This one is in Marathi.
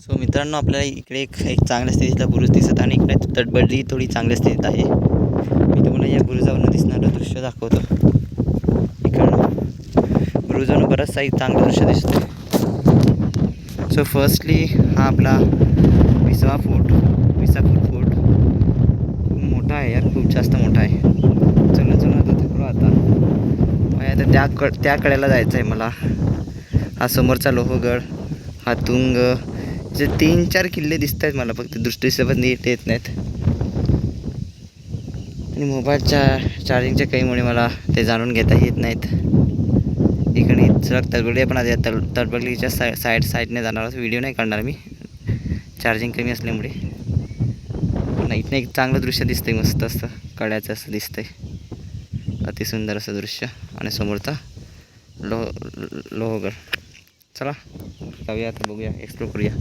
सो मित्रांनो, आपल्याला इकडे एक चांगल्या स्थितीतला बुरुज दिसत आणि इकडे तटबंदी थोडी चांगल्या स्थितीत आहे. मी तुम्हाला या बुरुजावरून दिसणारं दृश्य दाखवतो. इकडनं बुरुजावरून बरंचसा एक चांगलं दृश्य दिसतं. सो फर्स्टली हा आपला विसावा फोर्ट खूप मोठा आहे यार, खूप जास्त मोठा आहे. चला आता थकलो आता त्या कडेला जायचं आहे मला. हा समोरचा लोहगड, हा तुंग, जे 3-4 किल्ले दिसत आहेत मला, फक्त दृष्टीचं पण नीट येत नाहीत आणि मोबाईलच्या चार्जिंगच्या काहीमुळे मला ते जाणून घेता येत नाहीत. इकडे सडक तडबडली पण आता तडबडलीच्या साईडने जाणार, व्हिडिओ नाही काढणार मी, चार्जिंग कमी असल्यामुळे. पण इथनं एक चांगलं दृश्य दिसतंय, मस्त असतं कड्याचं असं दिसतंय, अतिसुंदर असं दृश्य. आणि समोरचा लोहगड. चला जाऊया आता, बघूया, एक्सप्लोर करूया.